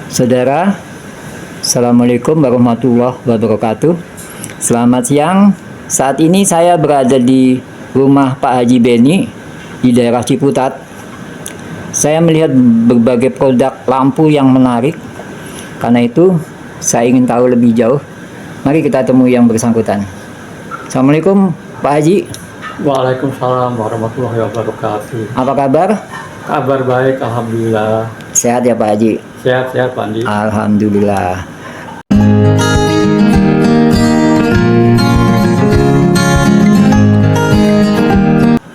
Saudara, Assalamualaikum warahmatullahi wabarakatuh. Selamat siang. Saat ini saya berada di rumah Pak Haji Beni di daerah Ciputat. Saya melihat berbagai produk lampu yang menarik. Karena itu, saya ingin tahu lebih jauh. Mari kita temui yang bersangkutan. Assalamualaikum Pak Haji. Waalaikumsalam warahmatullahi wabarakatuh. Apa kabar? Kabar baik, alhamdulillah. Sehat ya Pak Haji? Sehat-sehat, Pak Andi. Alhamdulillah.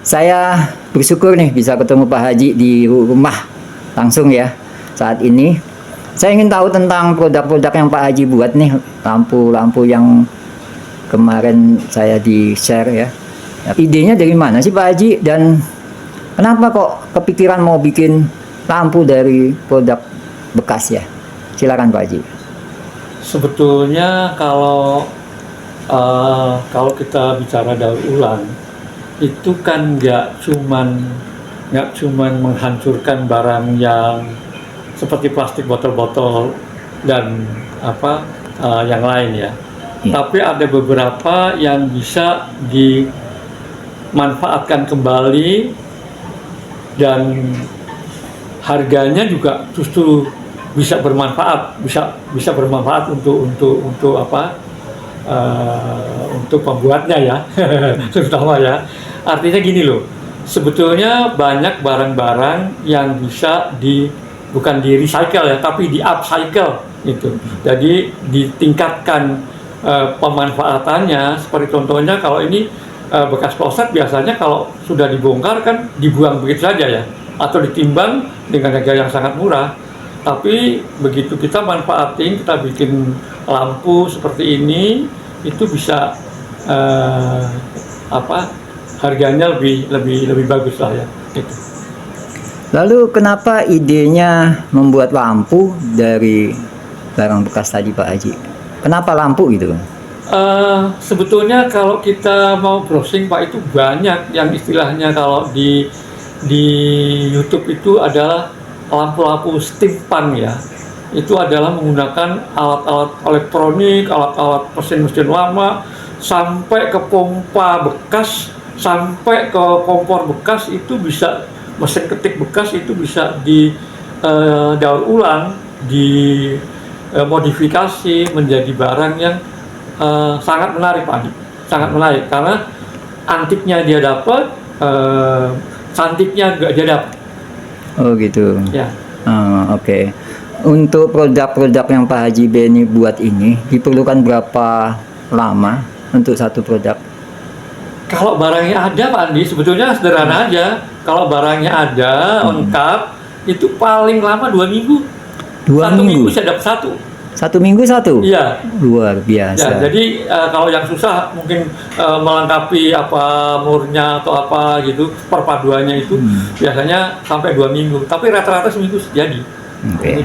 Saya bersyukur nih bisa ketemu Pak Haji di rumah langsung ya saat ini. Saya ingin tahu tentang produk-produk yang Pak Haji buat nih, lampu-lampu yang kemarin saya di-share ya. Idenya dari mana sih Pak Haji, dan kenapa kok kepikiran mau bikin lampu dari produk bekas ya? Silakan Pak Haji. Sebetulnya kalau kita bicara daur ulang, itu kan nggak cuman menghancurkan barang yang seperti plastik botol-botol dan yang lain ya. Tapi ada beberapa yang bisa dimanfaatkan kembali dan harganya juga justru bisa bermanfaat, bisa bermanfaat untuk pembuatnya ya, terutama ya. Artinya gini loh, sebetulnya banyak barang-barang yang bisa bukan di recycle ya, tapi di upcycle gitu. Jadi ditingkatkan pemanfaatannya. Seperti contohnya kalau ini bekas kloset, biasanya kalau sudah dibongkar kan dibuang begitu saja ya, atau ditimbang dengan harga yang sangat murah. Tapi begitu kita manfaatin, kita bikin lampu seperti ini, itu bisa harganya lebih bagus lah ya. Gitu. Lalu kenapa idenya membuat lampu dari barang bekas tadi Pak Haji? Kenapa lampu gitu? Sebetulnya kalau kita mau browsing Pak, itu banyak yang istilahnya kalau di YouTube itu adalah lampu-lampu steampunk ya. Itu adalah menggunakan alat-alat elektronik, alat-alat mesin-mesin lama, sampai ke pompa bekas, sampai ke kompor bekas, itu bisa, mesin ketik bekas itu bisa di daur ulang, dimodifikasi menjadi barang yang sangat menarik Pak Adi. Sangat menarik karena antiknya dia dapat, cantiknya juga dia dapat. Oh gitu. Ya. Oke. Untuk produk-produk yang Pak Haji Beni buat ini diperlukan berapa lama untuk satu produk? Kalau barangnya ada Pak Andi, sebetulnya sederhana aja. Kalau barangnya ada lengkap, itu paling lama 2 minggu. 1 minggu bisa dapat satu. 1 minggu satu? Iya. Luar biasa. Ya, jadi kalau yang susah mungkin melengkapi murnya atau apa gitu, perpaduannya itu biasanya sampai 2 minggu. Tapi rata-rata seminggu jadi. Oke.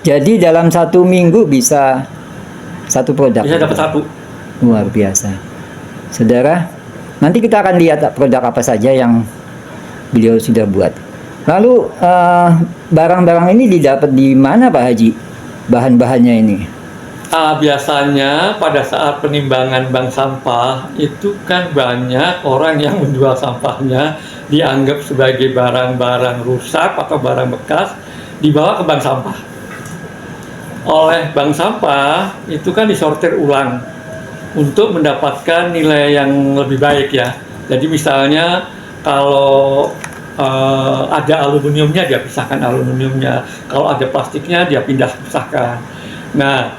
Jadi dalam 1 minggu bisa satu produk? Bisa dapat satu. Luar biasa. Saudara, nanti kita akan lihat produk apa saja yang beliau sudah buat. Lalu barang-barang ini didapat di mana Pak Haji? Bahan-bahannya ini? Biasanya pada saat penimbangan bank sampah itu kan banyak orang yang menjual sampahnya dianggap sebagai barang-barang rusak atau barang bekas, dibawa ke bank sampah. Oleh bank sampah itu kan disortir ulang untuk mendapatkan nilai yang lebih baik ya. Jadi misalnya kalau ada aluminiumnya, dia pisahkan aluminiumnya. Kalau ada plastiknya, dia pisahkan. Nah,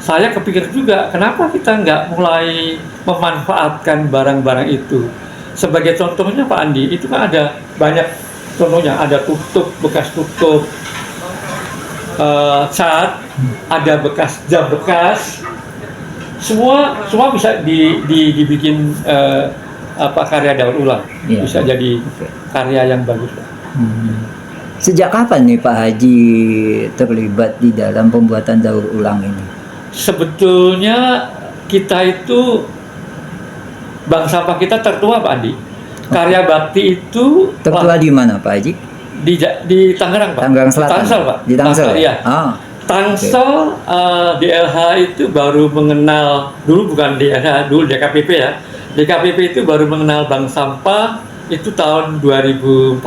saya kepikir juga, kenapa kita nggak mulai memanfaatkan barang-barang itu? Sebagai contohnya Pak Andi, itu kan ada banyak contohnya, ada tutup, bekas tutup, cat, ada bekas jam bekas, semua bisa dibikin karya daur ulang, bisa jadi karya yang bagus. Sejak kapan nih Pak Haji terlibat di dalam pembuatan daur ulang ini? Sebetulnya kita itu, bank sampah kita tertua Pak Andi. Karya bakti itu tertua di mana Pak Haji? di Tangerang, Pak. Tangerang Selatan. Tangsel, Pak. Di Tangsel. Iya. Ah, Tangsel DLH itu baru mengenal, dulu bukan DLH, dulu DKPP ya. DKPP itu baru mengenal bank sampah itu tahun 2014.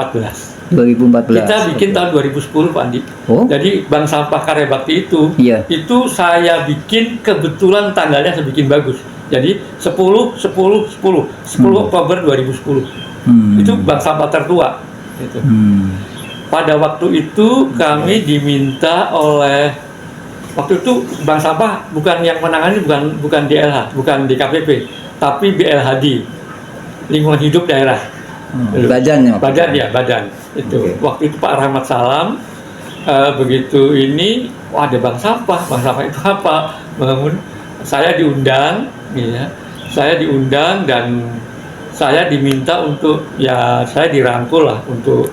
2014. Kita bikin tahun 2010, Pak Andi. Oh. Jadi bank sampah Karya Bakti itu, Iya. itu saya bikin kebetulan tanggalnya saya bikin bagus. Jadi 10 Oktober 2010. Itu bank sampah tertua. Gitu. Pada waktu itu kami diminta oleh, waktu itu bank sampah bukan yang menangani, bukan DLH, bukan DKPP, tapi BLHD, lingkungan hidup daerah. Badannya. Badan itu. Oke. Waktu itu Pak Rahmat Salam begitu ini, ada bank sampah itu apa? Saya diundang, ya. Saya diundang dan saya diminta untuk, ya saya dirangkul lah untuk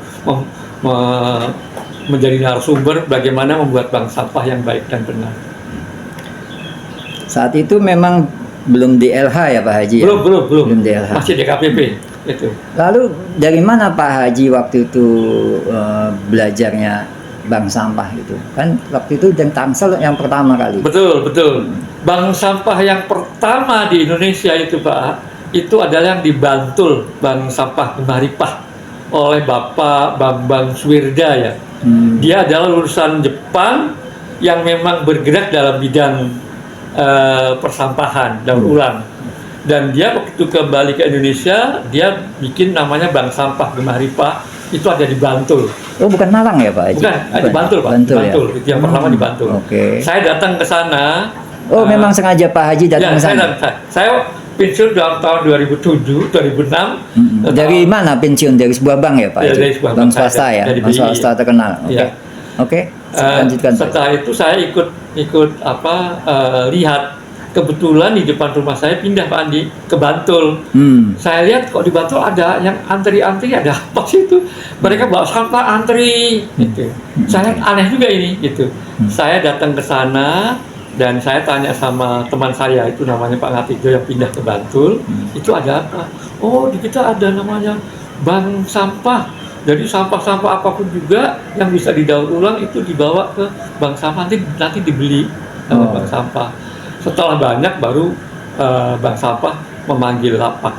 menjadi narasumber bagaimana membuat bank sampah yang baik dan benar. Saat itu memang belum DLH ya Pak Haji? Belum, ya? belum. DLH. Masih DKPP itu. Lalu dari mana Pak Haji waktu itu belajarnya bank sampah gitu? Kan waktu itu dan Tangsel yang pertama kali. Betul. Bank sampah yang pertama di Indonesia itu, Pak, itu adalah yang di Bantul, Bank Sampah Gemaripah oleh Bapak Bambang Swirda ya. Dia adalah lulusan Jepang yang memang bergerak dalam bidang persampahan daur ulang. Dan dia waktu kembali ke Indonesia, dia bikin namanya Bank Sampah Gemaripah, itu ada di Bantul. Oh, bukan Malang ya Pak Haji? Bukan, di Bantul, Pak. Bantul, Bantul. ya? Itu yang pertama di Bantul. Oke. Saya datang ke sana. Oh, memang sengaja Pak Haji datang ke sana? Saya pensiun dalam tahun 2007, 2006. Dari mana pensiun? Dari sebuah bank ya Pak Ya, Haji? dari sebuah bank bank swasta saya, ya? dari Bank BI. swasta terkenal. Oke. Ya. Oke, lanjutkan. Pak. Setelah itu saya ikut lihat, kebetulan di depan rumah saya pindah Pak Andi ke Bantul. Saya lihat kok di Bantul ada yang antri-antri, ada apa sih itu? Mereka bawa sampah antri gitu. Saya lihat aneh juga ini gitu. Saya datang ke sana dan saya tanya sama teman saya itu namanya Pak Ngatijo yang pindah ke Bantul, itu ada apa? Oh, di kita ada namanya bank sampah. Jadi sampah-sampah apapun juga yang bisa didaur ulang itu dibawa ke bank sampah, nanti dibeli oleh bank sampah. Setelah banyak baru bank sampah memanggil lapak.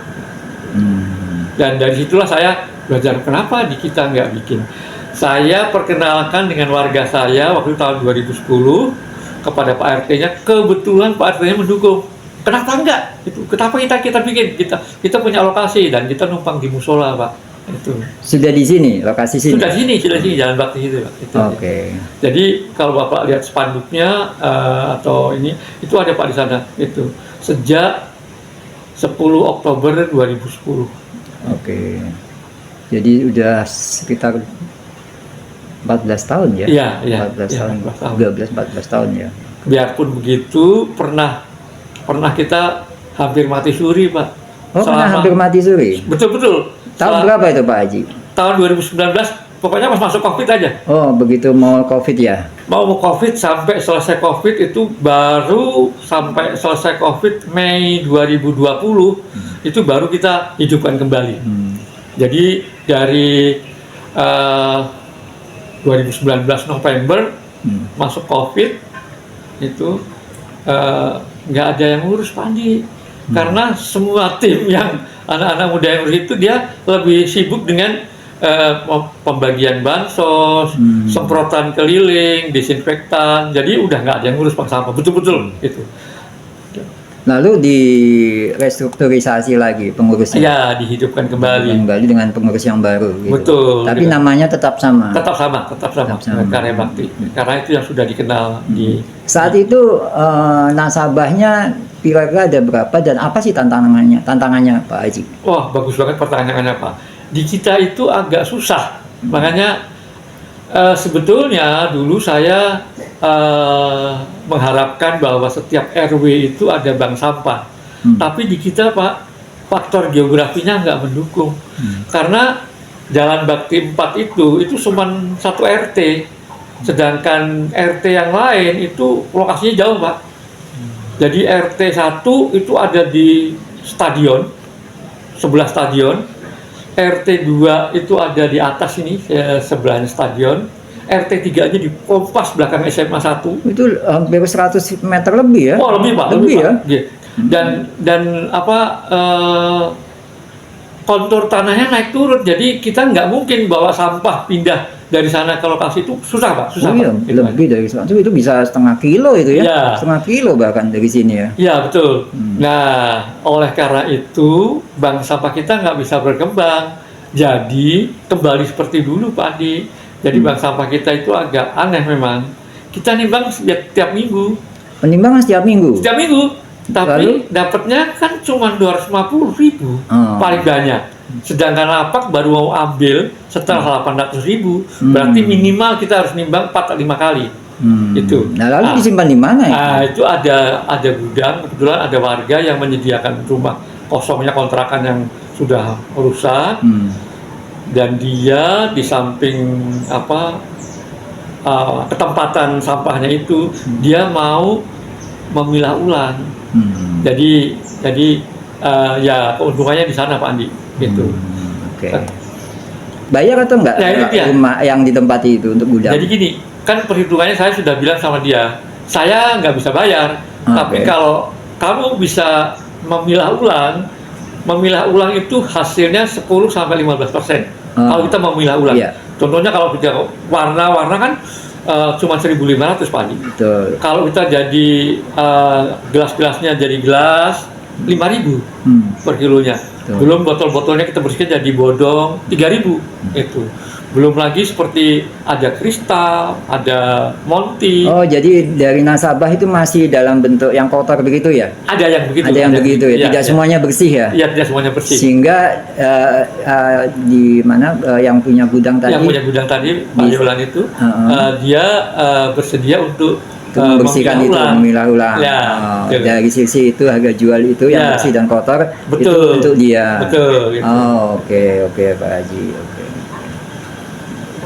Dan dari situlah saya belajar kenapa di kita nggak bikin. Saya perkenalkan dengan warga saya waktu tahun 2010 kepada Pak RT-nya, kebetulan Pak RT-nya mendukung. Kenapa enggak? Itu kenapa kita bikin? Kita punya lokasi dan kita numpang di musola, Pak. Itu. Sudah di sini, lokasi sini. Sudah sini Jalan Bakti itu, Pak. Oke. Jadi kalau Bapak lihat spanduknya atau ini, itu ada Pak di sana. Itu sejak 10 Oktober 2010. Oke. Jadi udah sekitar 14 tahun ya? Iya. 14 tahun. 14 tahun ya. Biarpun begitu, pernah kita hampir mati suri, Pak. Oh, pernah hampir mati suri? Betul. Tahun berapa itu Pak Haji? Tahun 2019, pokoknya pas masuk COVID aja. Oh, begitu mau COVID ya? Mau COVID sampai selesai COVID itu baru sampai selesai COVID Mei 2020, itu baru kita hidupkan kembali. Jadi dari 2019 November masuk COVID itu nggak ada yang ngurus Pak Andi, karena semua tim yang anak-anak muda yang ngurus itu dia lebih sibuk dengan pembagian bansos, semprotan keliling, disinfektan, jadi udah nggak ada yang ngurus bank sampah, betul-betul itu. Lalu di restrukturisasi lagi pengurusnya? Ya, dihidupkan kembali dengan pengurus yang baru gitu. Betul. Tapi namanya tetap sama? Tetap sama. Karya Bakti, karena itu yang sudah dikenal di... Saat itu nasabahnya kira-kira ada berapa dan apa sih tantangannya Pak Haji? Wah, bagus banget pertanyaannya Pak. Di kita itu agak susah, makanya sebetulnya dulu saya mengharapkan bahwa setiap RW itu ada bank sampah. Tapi di kita Pak, faktor geografinya nggak mendukung. Karena Jalan Bakti 4 itu cuma satu RT. Sedangkan RT yang lain itu lokasinya jauh Pak. Jadi RT 1 itu ada di stadion, sebelah stadion. RT 2 itu ada di atas ini, sebelahnya stadion. RT 3 aja di kompas belakang SMA 1. Itu hampir 100 meter lebih ya? Oh, lebih Pak, Lebih ya? Pak. Iya. Dan apa, kontur tanahnya naik turun, jadi kita nggak mungkin bawa sampah pindah dari sana ke lokasi itu, susah Pak, susah Oh iya, Pak. Gitu, lebih dari 100, itu bisa setengah kilo itu ya? Iya. Setengah kilo bahkan dari sini ya? Ya betul. Nah, oleh karena itu bank sampah kita nggak bisa berkembang. Jadi kembali seperti dulu Pak Andi. Jadi bank sampah kita itu agak aneh memang. Kita nimbang tiap minggu, Penimbangan setiap minggu? setiap minggu. Tapi Lalu? dapatnya kan cuma 250.000 Oh. paling banyak. Sedangkan lapak baru mau ambil setelah 800.000. Berarti minimal kita harus nimbang 4-5 kali. Itu. Nah lalu Ah. disimpan di mana ya? Nah, itu ada gudang, kebetulan ada warga yang menyediakan rumah kosongnya kontrakan yang sudah rusak, dan dia di samping ketempatan sampahnya itu dia mau memilah ulang. Jadi ya keuntungannya di sana Pak Andi, gitu. Oke. Bayar atau enggak Ya, itu dia. rumah yang ditempati itu untuk gudang? Jadi gini, kan perhitungannya saya sudah bilang sama dia, saya nggak bisa bayar, tapi Oke. kalau kamu bisa memilah ulang itu hasilnya 10-15%. Kalau kita memilah ulang. Iya. Contohnya kalau kita warna kan cuma 1.500 Pak Andi. Betul. Kalau kita jadi gelas-gelasnya jadi gelas 5.000 per kilonya. Betul. Belum botol-botolnya kita bersihkan jadi bodong 3.000 itu. Belum lagi seperti ada kristal, ada monty, Oh jadi dari nasabah itu masih dalam bentuk yang kotor begitu ya? ada yang begitu. Ada yang begitu ya? Iya, Tidak iya. semuanya bersih ya? Iya, tidak semuanya bersih. Sehingga di mana yang punya gudang tadi Yang punya gudang tadi, Pak Yolan itu, dia bersedia untuk membersihkan itu, memilah ulang. Ya, betul. Dari sisi itu harga jual itu yang Ya. bersih dan kotor itu Betul. untuk dia. Betul, gitu. Oh oke Pak Haji. Oke.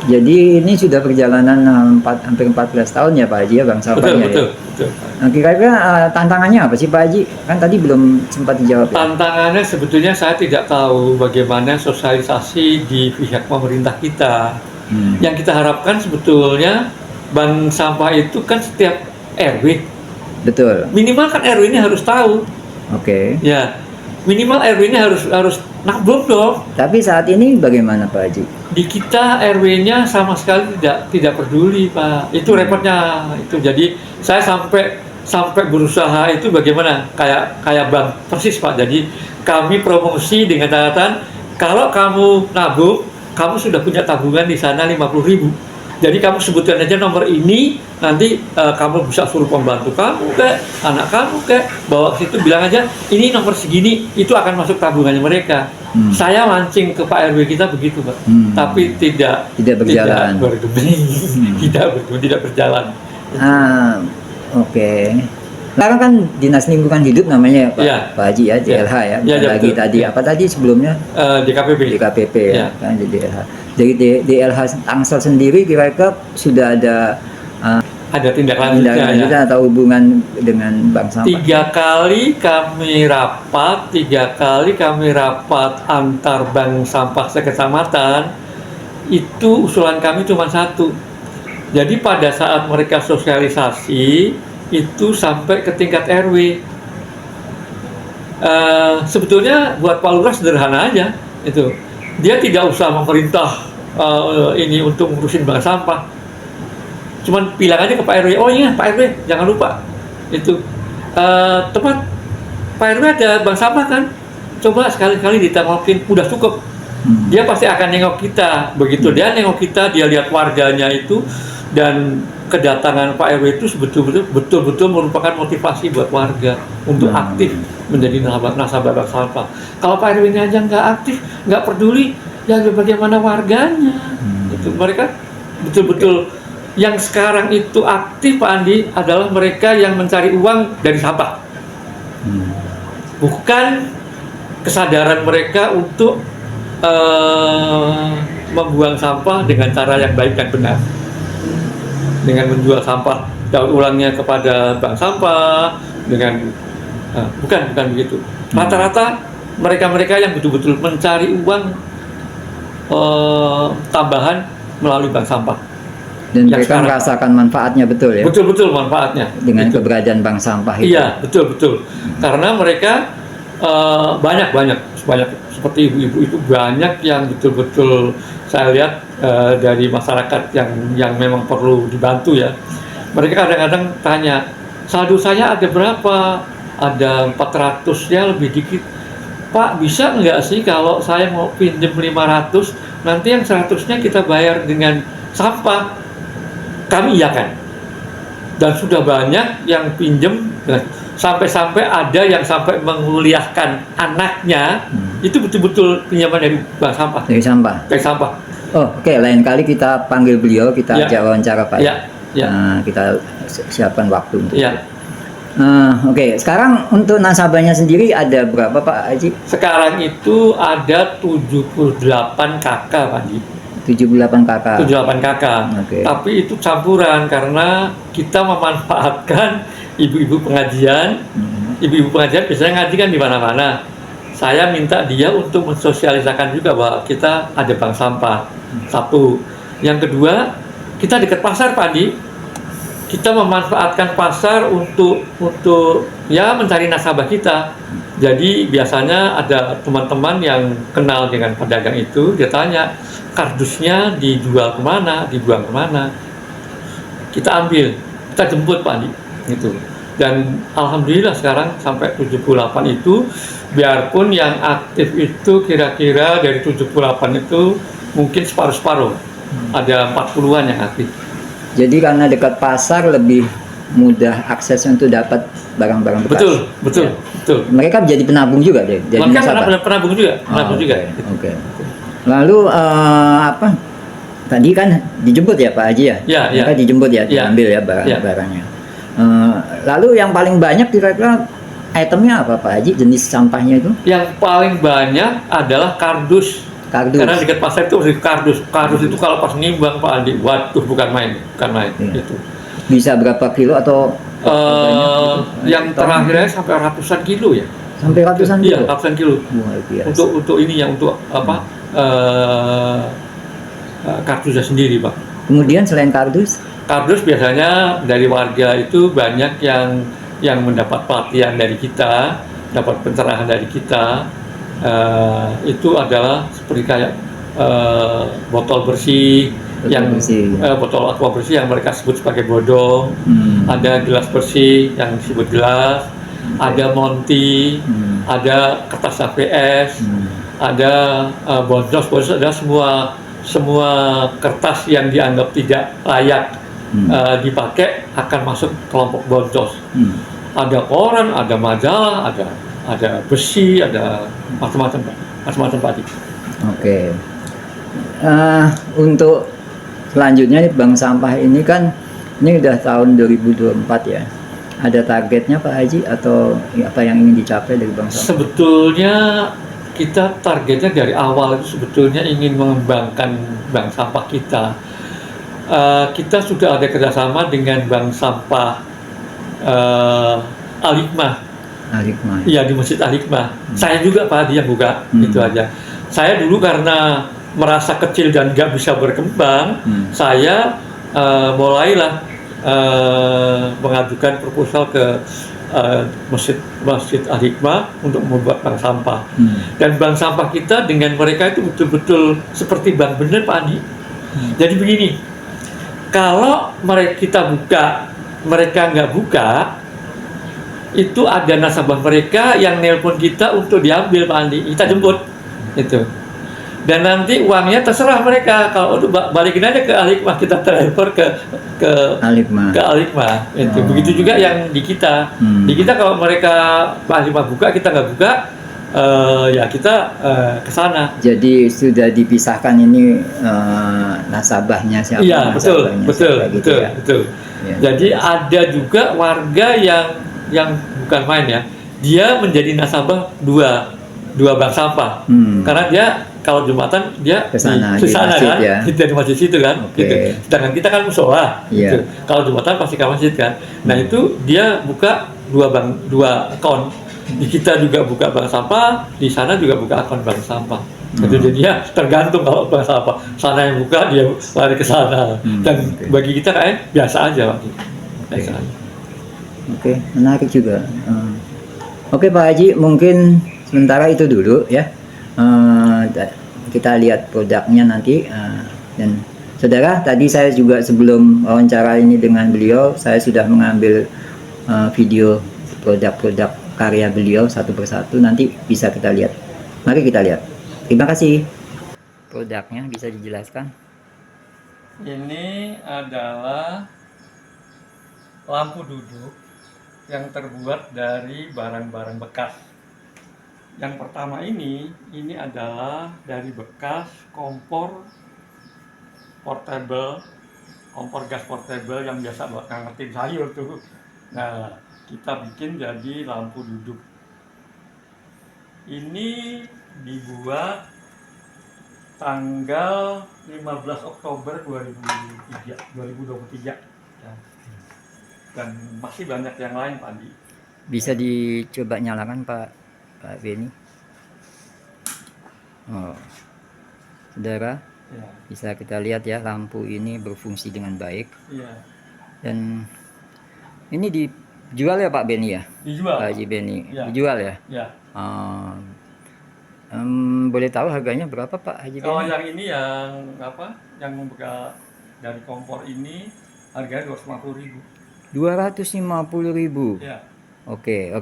Jadi ini sudah perjalanan hampir 14 tahun ya Pak Haji ya Bang sampahnya Betul. ya. Nah, kira-kira tantangannya apa sih Pak Haji? Kan tadi belum sempat dijawab ya. Tantangannya sebetulnya saya tidak tahu bagaimana sosialisasi di pihak pemerintah kita. Yang kita harapkan sebetulnya bank sampah itu kan setiap RW. Betul. Minimal kan RW ini harus tahu. Oke. Ya, minimal RW ini harus belum dong. Tapi saat ini bagaimana Pak Haji? Di kita RW-nya sama sekali tidak peduli Pak. Itu repotnya itu. Jadi saya sampai berusaha itu bagaimana kayak bank persis Pak. Jadi kami promosi dengan catatan kalau kamu nabung, kamu sudah punya tabungan di sana 50.000. Jadi kamu sebutkan aja nomor ini, nanti kamu bisa suruh pembantu kamu anak kamu bawa ke situ, bilang aja ini nomor segini, itu akan masuk tabungannya mereka. Saya mancing ke Pak RW kita begitu Pak, tapi tidak berjalan. tidak berjalan. Oke. Sekarang kan Dinas Lingkungan Hidup namanya Pak, Iya. Pak Haji ya, DLH ya. Iya, Bukan lagi betul. tadi Iya. apa tadi sebelumnya? DKPP. DKPP ya, Iya. kan di DLH. Dari DLH Tangsel sendiri kira-kira sudah ada Ada tindak tindakan lanjutnya ya. lanjutan atau hubungan dengan bank sampah? 3 kali kami rapat antar bank sampah sekecamatan, itu usulan kami cuma satu. Jadi pada saat mereka sosialisasi itu sampai ke tingkat RW. Sebetulnya buat Pak Lurah sederhana aja itu. Dia tidak usah memerintah ini untuk ngurusin bank sampah. Cuman bilang aja ke Pak RW, oh iya Pak RW jangan lupa itu tempat Pak RW ada bank sampah kan, coba sekali-kali ditengokin, udah cukup. Dia pasti akan nengok kita. Begitu dia nengok kita, dia lihat warganya itu, dan kedatangan Pak RW itu betul-betul merupakan motivasi buat warga untuk aktif menjadi nasabah bank sampah. Kalau Pak RW-nya aja nggak aktif, nggak peduli, ya bagaimana warganya? Itu mereka betul-betul. Yang sekarang itu aktif Pak Andi adalah mereka yang mencari uang dari sampah. Bukan kesadaran mereka untuk membuang sampah dengan cara yang baik dan benar. Dengan menjual sampah daur ulangnya kepada bank sampah, dengan bukan begitu. Rata-rata mereka yang betul-betul mencari uang tambahan melalui bank sampah. Dan Yang mereka sekarang- merasakan manfaatnya betul ya, Betul-betul manfaatnya. dengan Gitu. keberadaan bank sampah itu. Iya, betul-betul. Karena mereka banyak seperti ibu-ibu itu banyak yang betul-betul saya lihat dari masyarakat yang memang perlu dibantu ya. Mereka kadang-kadang tanya, saldo saya ada berapa? Ada 400 ya, lebih dikit. Pak, bisa nggak sih kalau saya mau pinjam 500, nanti yang 100-nya kita bayar dengan sampah? Kami iyakan. Dan sudah banyak yang pinjam, sampai-sampai ada yang sampai menguliahkan anaknya, itu betul-betul pinjaman dari bank sampah. Dari sampah. Dari sampah. Oh, oke, lain kali kita panggil beliau, kita Ya. ajak wawancara Pak. Ya, ya. Nah, kita siapkan waktu untuk Ya. itu. Oke, sekarang untuk nasabahnya sendiri ada berapa Pak Haji? Sekarang itu ada 78 kakak, Pak Haji. 78 kakak. 78 kakak. Oke. Tapi itu campuran karena kita memanfaatkan ibu-ibu pengajian. Ibu-ibu pengajian biasanya ngaji kan di mana-mana. Saya minta dia untuk mensosialisakan juga bahwa kita ada bank sampah. Satu. Yang kedua, kita dekat pasar, Pak Andi. Kita memanfaatkan pasar untuk ya mencari nasabah kita. Jadi biasanya ada teman-teman yang kenal dengan pedagang itu, dia tanya, kardusnya dijual kemana, dibuang kemana. Kita ambil, kita jemput Pak Andi. Gitu. Dan alhamdulillah sekarang sampai 78 itu, biarpun yang aktif itu kira-kira dari 78 itu mungkin separuh-separuh. Ada 40-an yang aktif. Jadi karena dekat pasar lebih mudah akses untuk dapat barang-barang bekas. Betul. Mereka jadi penabung juga deh. Jadi Mereka nasabah. penabung juga, penabung juga. Oke. Lalu apa? Tadi kan dijemput ya Pak Haji ya? Ya, ya. Mereka dijemput ya, Ya. diambil ya barang-barangnya. Lalu yang paling banyak kira-kira itemnya apa Pak Haji? Jenis sampahnya itu? Yang paling banyak adalah kardus. Kardus. Karena dekat pasar itu harus kardus. Kardus itu kalau pas nimbang Pak Andi, waduh bukan main. Iya. Gitu. Bisa berapa kilo atau banyak gitu? Yang terakhirnya sampai ratusan kilo ya. Sampai ratusan Iya, kilo? ratusan kilo. Luar biasa. Untuk ini ya, untuk apa? Kardusnya sendiri Pak. Kemudian selain kardus, Kardus biasanya dari warga itu banyak yang mendapat pelatihan dari kita, dapat pencerahan dari kita. Itu adalah seperti kayak botol bersih, botol aqua bersih yang mereka sebut sebagai bodong. Ada gelas bersih yang disebut gelas, ada monti, ada kertas HPS, ada bonsos, ada semua kertas yang dianggap tidak layak dipakai akan masuk kelompok bonsos. Ada koran, ada majalah, ada besi, ada macam-macam Pak. oke. Untuk selanjutnya nih bank sampah ini kan ini udah tahun 2024 ya. Ada targetnya Pak Haji atau apa yang ingin dicapai dari bank sampah? Sebetulnya kita targetnya dari awal itu sebetulnya ingin mengembangkan bank sampah kita. Kita sudah ada kerjasama dengan bank sampah Al-Hikmah. Al-Hikmah. Iya, di Masjid Al-Hikmah. Saya juga Pak Hadi yang buka, itu aja. Saya dulu karena merasa kecil dan nggak bisa berkembang, saya mulailah mengajukan proposal ke Masjid Al-Hikmah untuk membuat bank sampah. Dan bank sampah kita dengan mereka itu betul-betul seperti bank bener Pak Andi. Jadi begini, kalau kita buka, mereka nggak buka, itu ada nasabah mereka yang nelpon kita untuk diambil Pak Andi, kita jemput itu. Dan nanti uangnya terserah mereka, kalau balikin aja ke Al-Hikmah, kita transfer ke Al-Hikmah itu. Begitu juga yang di kita. Di kita kalau mereka Pak Al-Hikmah buka, kita nggak buka, ya kita ke sana. Jadi sudah dipisahkan ini nasabahnya siapa? Iya, betul. Ya. Ya. Jadi ada juga warga yang bukan main ya, dia menjadi nasabah dua bank sampah. Karena dia kalau Jumatan dia di sana kan, ya. kita di masjid situ kan. Okay. Gitu. Sedangkan kita kan musola. Yeah. Gitu. Kalau Jumatan pasti ke masjid kan. Nah itu dia buka dua akun. Di kita juga buka bank sampah, di sana juga buka akun bank sampah. Gitu, jadi ya tergantung kalau bank sampah sana yang buka dia lari ke sana. Dan oke. bagi kita kayak biasa aja Pak. Biasa aja. Oke, menarik juga. Oke Pak Haji, mungkin sementara itu dulu ya. Kita lihat produknya nanti. Dan saudara, tadi saya juga sebelum wawancara ini dengan beliau, saya sudah mengambil video produk-produk karya beliau satu persatu. Nanti bisa kita lihat. Mari kita lihat. Terima kasih. Produknya bisa dijelaskan? Ini adalah lampu duduk yang terbuat dari barang-barang bekas. Yang pertama ini adalah dari bekas kompor portable, kompor gas portable yang biasa buat ngangetin sayur tuh. Nah, kita bikin jadi lampu duduk. Ini dibuat tanggal 15 Oktober 2023. Ya. Dan masih banyak yang lain Pak Andi. Bisa dicoba nyalakan Pak Beni. Oh, saudara, Ya. bisa kita lihat ya, lampu ini berfungsi dengan baik. Iya. Dan ini dijual ya Pak Beni ya? Dijual. Pak Haji Beni, Ya. dijual ya? Ya. Boleh tahu harganya berapa Pak Haji Kalau Beni? yang ini yang apa? Yang membuka dari kompor ini harganya 250.000. 250.000. Ya. Oke.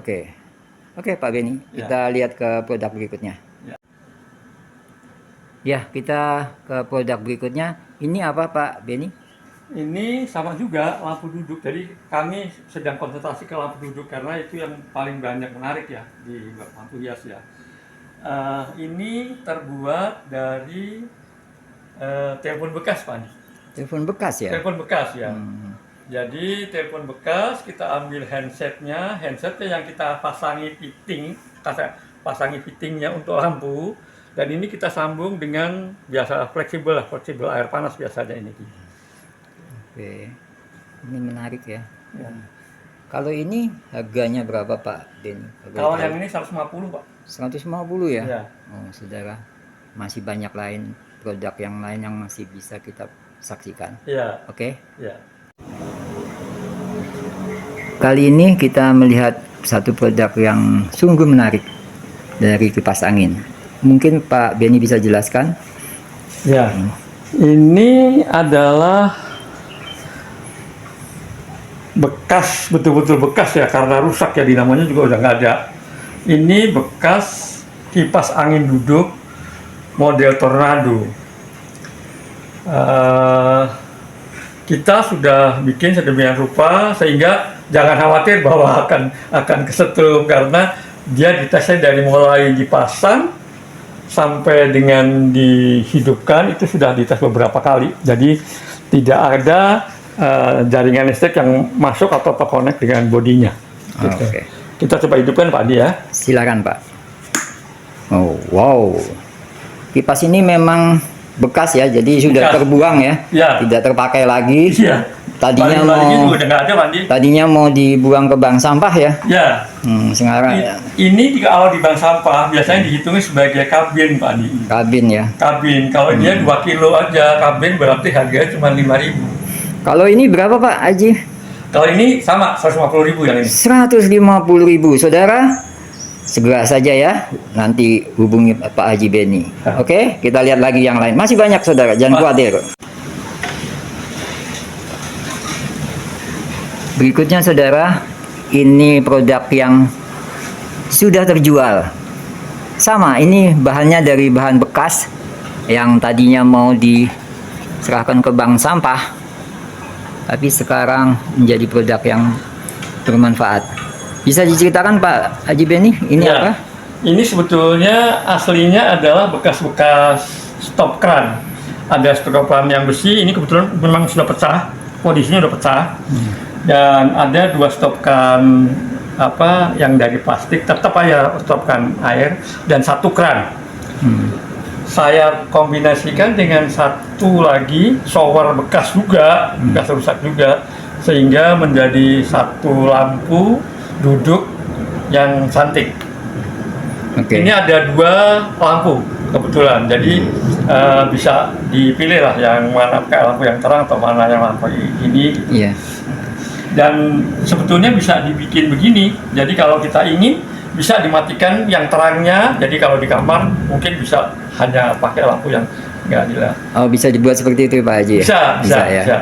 Oke Pak Beni, Ya. kita lihat ke produk berikutnya. Ya. Ya, kita ke produk berikutnya. Ini apa Pak Beni? Ini sama juga lampu duduk. Jadi kami sedang konsentrasi ke lampu duduk karena itu yang paling banyak menarik ya di lampu hias ya. Ini terbuat dari telepon bekas Pak Andi. Telepon bekas ya? Telepon bekas ya. Hmm. Jadi telepon bekas kita ambil handsetnya yang kita pasangi fittingnya untuk lampu, dan ini kita sambung dengan biasa fleksibel air panas biasanya ini. Oke, ini menarik ya. Ya. Kalau ini harganya berapa Pak Beni? Kalau yang ini 150 Pak. 150 ya? Ya. Oh saudara, masih banyak lain produk yang lain yang masih bisa kita saksikan. Iya. Oke. Ya. Kali ini kita melihat satu produk yang sungguh menarik dari kipas angin. Mungkin Pak Beni bisa jelaskan? Ya. Ini adalah bekas, betul-betul bekas ya, karena rusak ya, dinamonya juga udah nggak ada. Ini bekas kipas angin duduk model tornado. Kita sudah bikin sedemikian rupa sehingga jangan khawatir bahwa akan kesetrum, karena dia ditesnya dari mulai dipasang sampai dengan dihidupkan itu sudah dites beberapa kali. Jadi tidak ada jaringan listrik yang masuk atau terkonek dengan bodinya. Gitu. Oke. Kita coba hidupkan Pak Andi ya. Silakan Pak. Oh wow, kipas ini memang bekas ya, jadi sudah Bekas. terbuang ya, Ya. tidak terpakai lagi. Iya. Tadinya Balik-balik mau itu udah nggak ada Pak Andi. tadinya mau dibuang ke bank sampah ya. Ya. Sekarang ya, Ini jika awal di bank sampah biasanya dihitungnya sebagai kabin Pak Andi. kabin ya. Kabin. Kalau dia 2 kilo aja kabin berarti harganya cuma 5.000. Kalau ini berapa Pak Haji? Kalau ini sama 150.000 yang ini. 150.000. Saudara, segera saja ya, nanti hubungi Pak Haji Beni. Oke, kita lihat lagi yang lain. Masih banyak saudara, jangan khawatir. Berikutnya saudara, ini produk yang sudah terjual. Sama, ini bahannya dari bahan bekas yang tadinya mau diserahkan ke bank sampah, tapi sekarang menjadi produk yang bermanfaat. Bisa diceritakan Pak Haji Beni, ini Ya. apa? Ini sebetulnya aslinya adalah bekas-bekas stop kran. Ada stop kran yang besi, ini kebetulan memang sudah pecah, kondisinya sudah pecah. Dan ada 2 stop kran yang dari plastik, tetap aja stop kran air, dan 1 kran. Saya kombinasikan dengan 1 lagi shower bekas juga, bekas rusak juga, sehingga menjadi 1 lampu duduk yang cantik. Oke. Ini ada 2 lampu. kebetulan. Jadi bisa dipilih lah yang mana pakai lampu yang terang atau mana yang lampu ini. Iya. Dan sebetulnya bisa dibikin begini. Jadi kalau kita ingin bisa dimatikan yang terangnya. Jadi kalau di kamar mungkin bisa hanya pakai lampu yang nggak jelas. Oh, bisa dibuat seperti itu Pak Haji? Bisa, ya. bisa.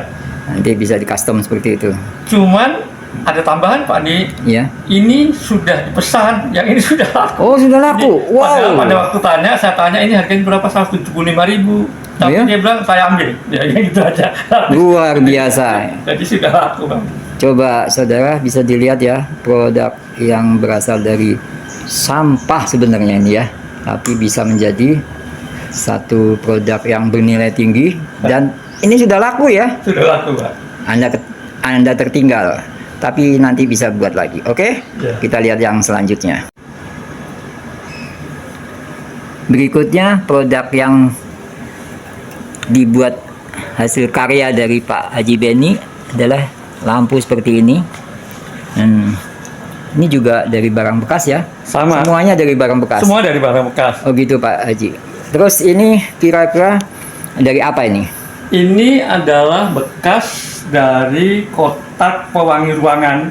Nanti bisa di custom seperti itu. Cuman ada tambahan Pak Andi. Iya. Ini sudah dipesan, yang ini sudah laku. Oh, sudah laku. Jadi, padahal Wow. pada waktu saya tanya ini harganya berapa? 175.000. Tapi Oh, ya? dia bilang saya ambil. Ya gitu aja. Luar biasa. Jadi sudah laku Bang. Coba saudara bisa dilihat ya, produk yang berasal dari sampah sebenarnya ini ya, tapi bisa menjadi satu produk yang bernilai tinggi dan ini sudah laku ya. Sudah laku Pak. Anda tertinggal, tapi nanti bisa buat lagi. Oke? Ya. Kita lihat yang selanjutnya. Berikutnya produk yang dibuat hasil karya dari Pak Haji Beni adalah lampu seperti ini. Dan ini juga dari barang bekas ya. Sama. Semuanya dari barang bekas. Semua dari barang bekas. Oh gitu Pak Haji. Terus ini kira-kira dari apa ini? Ini adalah bekas dari kotak pewangi ruangan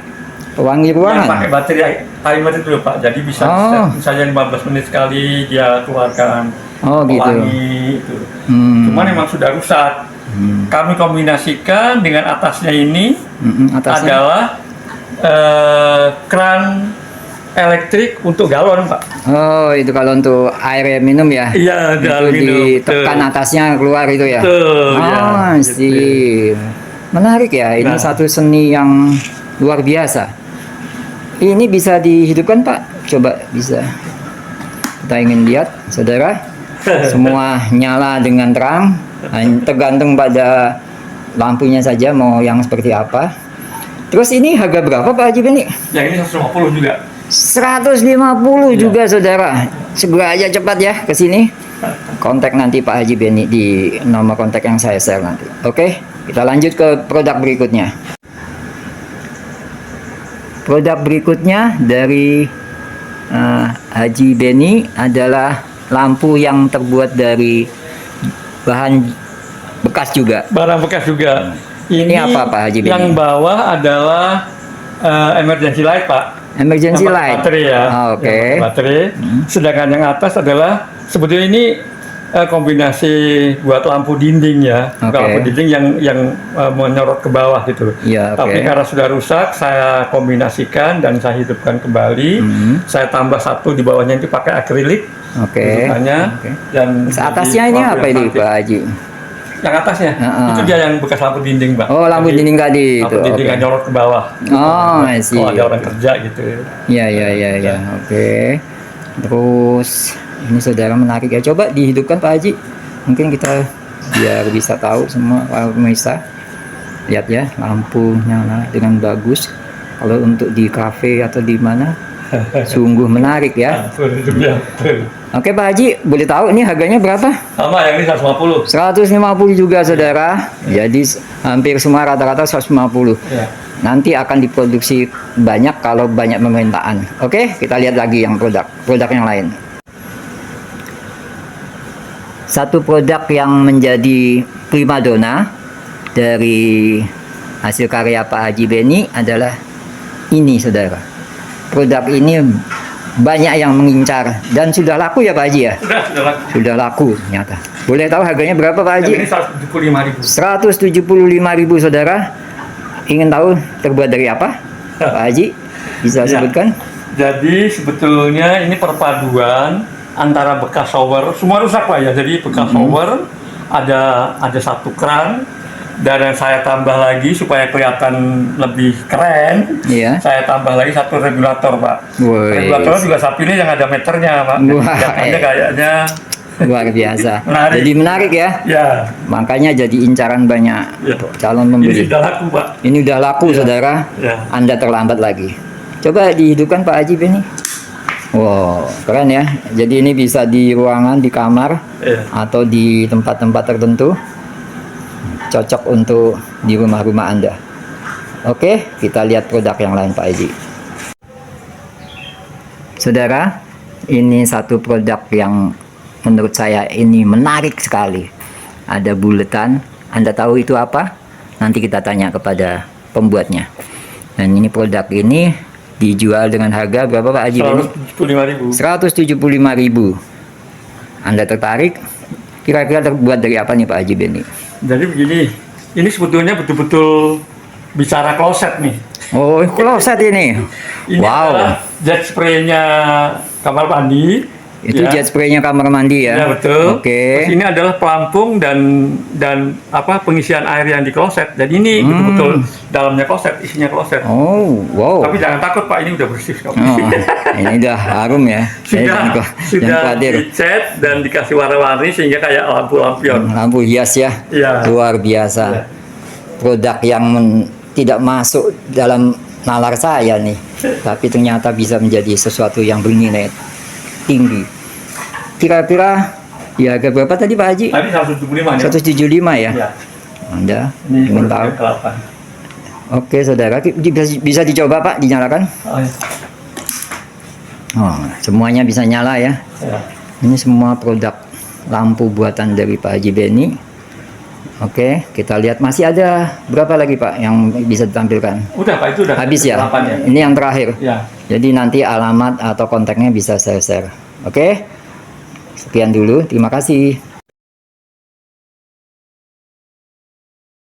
Pewangi yang ruangan. pakai baterai timer itu loh, Pak. Jadi bisa Oh. misalnya 15 menit sekali dia keluarkan Oh gitu. pewangi itu. Hmm. Cuman memang sudah rusak. Kami kombinasikan dengan atasnya ini Atasnya. adalah keran elektrik untuk galon, Pak. Oh, itu kalau untuk air minum ya? Iya, Itu ditekan atasnya keluar itu ya? Betul, Oh, ya, sih. Menarik ya, ini Nah. satu seni yang luar biasa. Ini bisa dihidupkan Pak? Coba bisa. Kita ingin lihat, saudara. Semua nyala dengan terang. Tergantung pada lampunya saja mau yang seperti apa. Terus ini harga berapa Pak Haji Beni? Yang ini 150 juga. 150 Ya. juga saudara. Segera aja cepat ya ke sini. Kontak nanti Pak Haji Beni di nomor kontak yang saya share nanti. Oke, kita lanjut ke produk berikutnya. Produk berikutnya dari Haji Beni adalah lampu yang terbuat dari bahan bekas juga. Barang bekas juga. Ini apa, Pak Haji Beni? Yang bawah adalah emergency light, Pak. Emergency Yang pakai light. baterai ya. Ah, oke. Yang pakai baterai. Sedangkan yang atas adalah sebetulnya ini kombinasi buat lampu dinding ya. Bukan Oke. lampu dinding yang menyorot ke bawah gitu. Iya, oke. Tapi karena sudah rusak, saya kombinasikan dan saya hidupkan kembali. Saya tambah satu di bawahnya itu pakai akrilik. Oke. Hidupkannya. Oke. Dan Atasnya jadi ini lampu apa yang ini cantik. Pak Haji? Yang atasnya, Heeh. itu dia yang bekas lampu dinding, Pak. Oh, lampu Jadi, dinding tadi lampu itu. dinding Oke. yang nyorot ke bawah. Oh, I see. Kalau ada orang kerja gitu. Iya, iya, iya, iya. Oke. Terus ini saudara menarik ya. Coba dihidupkan Pak Haji. Mungkin kita biar bisa tahu semua para pemirsa. Lihat ya, lampu nyala dengan bagus. Kalau untuk di kafe atau di mana, sungguh menarik ya. Betul, itu dia. Betul. Oke Pak Haji, boleh tahu ini harganya berapa? Sama yang ini 150. 150 juga saudara. Jadi hampir semua rata-rata 150. Ya. Nanti akan diproduksi banyak kalau banyak permintaan. Oke, kita lihat lagi yang produk yang lain. Satu produk yang menjadi primadona dari hasil karya Pak Haji Beni adalah ini saudara. Produk ini banyak yang mengincar dan sudah laku ya Pak Haji ya? Sudah laku. Sudah laku ternyata. Boleh tahu harganya berapa Pak Haji? Yang ini 175.000. 175.000 saudara. Ingin tahu terbuat dari apa? Pak Haji bisa Ya. sebutkan? Jadi sebetulnya ini perpaduan antara bekas shower, semua rusak Pak ya. Jadi bekas shower ada satu keran dan yang saya tambah lagi supaya kelihatan lebih keren. Iya. Saya tambah lagi satu regulator Pak. Woi. Regulatornya juga saya pilih yang ada meternya Pak. Wah, Kelihatannya kayaknya Luar biasa. Menarik. Jadi menarik ya. ya. Makanya jadi incaran banyak Ya. calon Ini pembeli. sudah laku Pak. Ini udah laku saudara. Ya. Anda terlambat lagi. Coba dihidupkan Pak Haji Beni. Wow, keren ya. Jadi ini bisa di ruangan, di kamar, Ya. atau di tempat-tempat tertentu. Cocok untuk di rumah-rumah Anda. Oke, kita lihat produk yang lain Pak Haji. Saudara, ini satu produk yang menurut saya ini menarik sekali. Ada buletan, Anda tahu itu apa? Nanti kita tanya kepada pembuatnya. Dan ini produk ini dijual dengan harga berapa Pak Haji Beni? 175.000. 175.000. Anda tertarik? Kira-kira terbuat dari apa nih Pak Haji Beni? Jadi begini, ini sebetulnya betul-betul bicara kloset nih. Oh, kloset ini. Ini Wow. adalah jet spray-nya kamar mandi. Itu ya. jet spray-nya kamar mandi ya? Ya betul. Oke. Terus ini adalah pelampung dan pengisian air yang di kloset. Jadi ini betul-betul dalamnya kloset, isinya kloset. Oh, wow. Tapi jangan takut Pak, ini udah bersih sekali. Oh, ini udah harum ya. Jangan sudah khawatir. dicat dan dikasih warna-warni sehingga kayak lampu-lampion. Lampu hias ya. Iya. Luar biasa. Iya. Produk yang tidak masuk dalam nalar saya nih. Tapi ternyata bisa menjadi sesuatu yang bernilai tinggi. Kira-kira ya harga berapa tadi Pak Haji? Tadi 175 ya. 175 ya? Ya. Anda Ini ingin tahu? ke-8. Oke saudara, bisa dicoba Pak, dinyalakan? Oh, ya. Oh, semuanya bisa nyala ya. Ya. Ini semua produk lampu buatan dari Pak Haji Beni. Oke, kita lihat masih ada berapa lagi Pak yang bisa ditampilkan? Udah Pak, itu udah Habis ya? 8 ya. Ini yang terakhir. Ya. Jadi nanti alamat atau kontaknya bisa saya share. Oke? Sekian dulu, terima kasih.